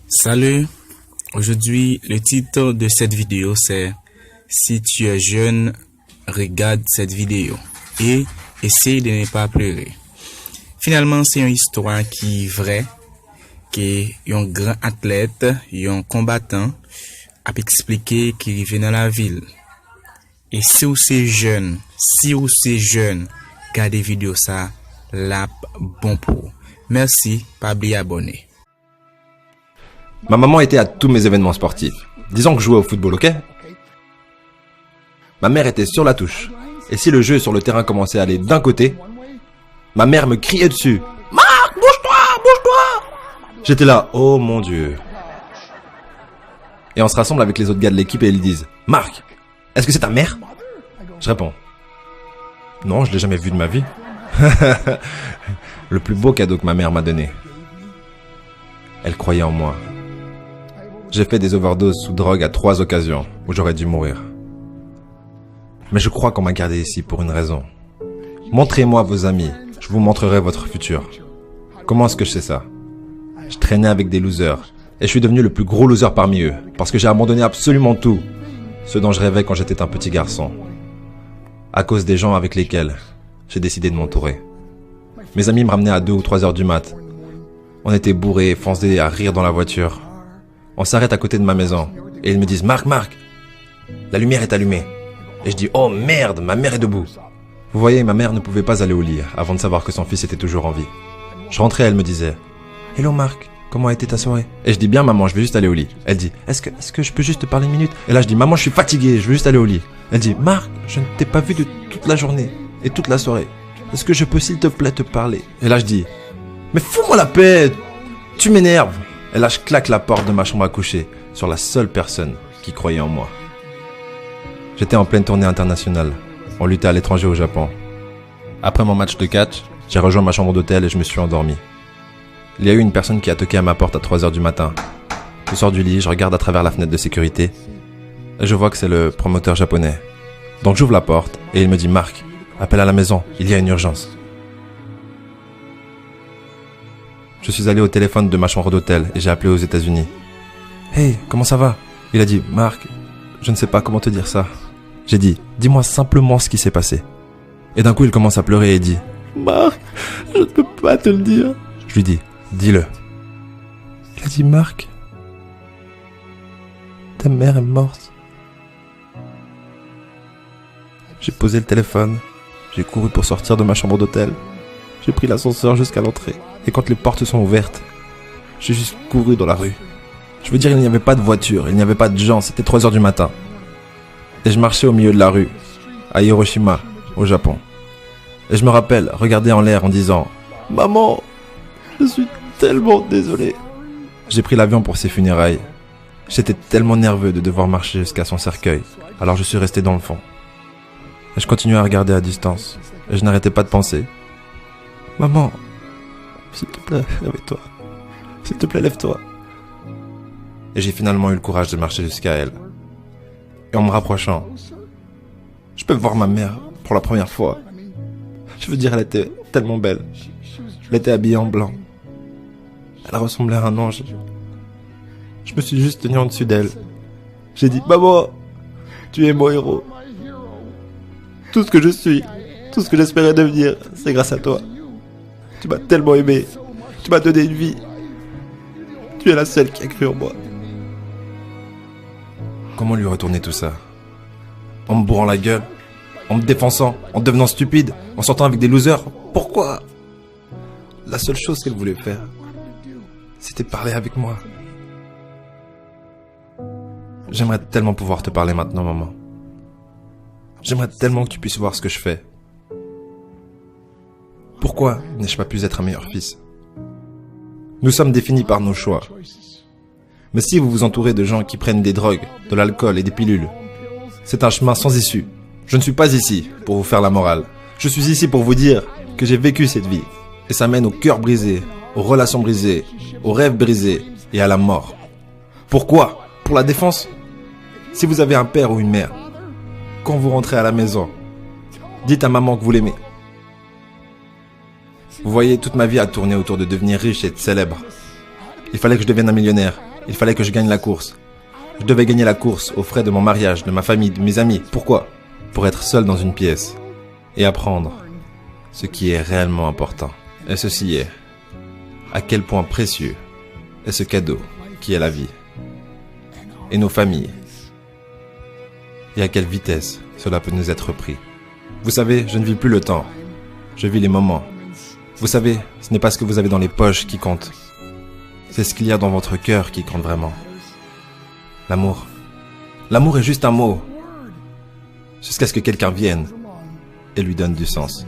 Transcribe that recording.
Salut, aujourd'hui le titre de cette vidéo c'est "Si tu es jeune, regarde cette vidéo et essaye de ne pas pleurer". Finalement c'est une histoire qui est vraie, que un grand athlète, un combattant a expliqué qu'il vient dans la ville. Et si vous êtes jeune, regardez vidéo ça, là bon pour. Merci, pas oublier abonner. Ma maman était à tous mes événements sportifs. Disons que je jouais au football, ok? Ma mère était sur la touche. Et si le jeu sur le terrain commençait à aller d'un côté, ma mère me criait dessus. Marc, bouge-toi, bouge-toi! J'étais là, oh mon Dieu. Et on se rassemble avec les autres gars de l'équipe et ils disent, Marc, est-ce que c'est ta mère? Je réponds, non, je l'ai jamais vue de ma vie. Le plus beau cadeau que ma mère m'a donné. Elle croyait en moi. J'ai fait des overdoses sous drogue à 3 occasions où j'aurais dû mourir. Mais je crois qu'on m'a gardé ici pour une raison. Montrez-moi vos amis, je vous montrerai votre futur. Comment est-ce que je sais ça? Je traînais avec des losers et je suis devenu le plus gros loser parmi eux parce que j'ai abandonné absolument tout, ce dont je rêvais quand j'étais un petit garçon. À cause des gens avec lesquels j'ai décidé de m'entourer. Mes amis me ramenaient à 2 ou 3 heures du mat. On était bourrés, foncés à rire dans la voiture. On s'arrête à côté de ma maison et ils me disent « Marc, la lumière est allumée ». Et je dis « Oh merde, ma mère est debout ». Vous voyez, ma mère ne pouvait pas aller au lit avant de savoir que son fils était toujours en vie. Je rentrais, elle me disait « Hello Marc, comment a été ta soirée ?» Et je dis « Bien maman, je vais juste aller au lit ». Elle dit « Est-ce que je peux juste te parler une minute ?» Et là je dis « Maman, je suis fatigué, je veux juste aller au lit ». Elle dit « Marc, je ne t'ai pas vu de toute la journée et toute la soirée. Est-ce que je peux s'il te plaît te parler ?» Et là je dis « Mais fous-moi la paix, tu m'énerves !» Et là je claque la porte de ma chambre à coucher sur la seule personne qui croyait en moi. J'étais en pleine tournée internationale. On luttait à l'étranger au Japon. Après mon match de catch, j'ai rejoint ma chambre d'hôtel et je me suis endormi. Il y a eu une personne qui a toqué à ma porte à 3 heures du matin. Je sors du lit, je regarde à travers la fenêtre de sécurité et je vois que c'est le promoteur japonais. Donc j'ouvre la porte et il me dit « Marc, appelle à la maison, il y a une urgence ». Je suis allé au téléphone de ma chambre d'hôtel et j'ai appelé aux États-Unis. « Hey, comment ça va ?» Il a dit « Marc, je ne sais pas comment te dire ça. » J'ai dit « Dis-moi simplement ce qui s'est passé. » Et d'un coup, il commence à pleurer et dit « Marc, je ne peux pas te le dire. » Je lui dis « Dis-le. » Il a dit « Marc, ta mère est morte. » J'ai posé le téléphone, j'ai couru pour sortir de ma chambre d'hôtel. J'ai pris l'ascenseur jusqu'à l'entrée. Et quand les portes sont ouvertes, j'ai juste couru dans la rue. Je veux dire, il n'y avait pas de voiture, il n'y avait pas de gens, c'était 3 heures du matin. Et je marchais au milieu de la rue, à Hiroshima, au Japon. Et je me rappelle regarder en l'air en disant « Maman, je suis tellement désolé ». J'ai pris l'avion pour ses funérailles. J'étais tellement nerveux de devoir marcher jusqu'à son cercueil, alors je suis resté dans le fond. Et je continuais à regarder à distance, et je n'arrêtais pas de penser « Maman, s'il te plaît, réveille-toi. S'il te plaît, lève-toi. » Et j'ai finalement eu le courage de marcher jusqu'à elle. Et en me rapprochant, je peux voir ma mère pour la première fois. Je veux dire, elle était tellement belle. Elle était habillée en blanc. Elle ressemblait à un ange. Je me suis juste tenu en dessus d'elle. J'ai dit, maman, tu es mon héros. Tout ce que je suis, tout ce que j'espérais devenir, c'est grâce à toi. Tu m'as tellement aimé. Tu m'as donné une vie. Tu es la seule qui a cru en moi. Comment lui retourner tout ça? En me bourrant la gueule? En me défonçant? En devenant stupide? En sortant avec des losers? Pourquoi? La seule chose qu'elle voulait faire, c'était parler avec moi. J'aimerais tellement pouvoir te parler maintenant, maman. J'aimerais tellement que tu puisses voir ce que je fais. Pourquoi n'ai-je pas pu être un meilleur fils? Nous sommes définis par nos choix. Mais si vous vous entourez de gens qui prennent des drogues, de l'alcool et des pilules, c'est un chemin sans issue. Je ne suis pas ici pour vous faire la morale. Je suis ici pour vous dire que j'ai vécu cette vie. Et ça mène au cœur brisé, aux relations brisées, aux rêves brisés et à la mort. Pourquoi? Pour la défense? Si vous avez un père ou une mère, quand vous rentrez à la maison, dites à maman que vous l'aimez. Vous voyez, toute ma vie a tourné autour de devenir riche et être célèbre. Il fallait que je devienne un millionnaire. Il fallait que je gagne la course. Je devais gagner la course aux frais de mon mariage, de ma famille, de mes amis. Pourquoi? Pour être seul dans une pièce et apprendre ce qui est réellement important. Et ceci est à quel point précieux est ce cadeau qui est la vie et nos familles. Et à quelle vitesse cela peut nous être pris. Vous savez, je ne vis plus le temps. Je vis les moments. Vous savez, ce n'est pas ce que vous avez dans les poches qui compte. C'est ce qu'il y a dans votre cœur qui compte vraiment. L'amour. L'amour est juste un mot. Jusqu'à ce que quelqu'un vienne et lui donne du sens.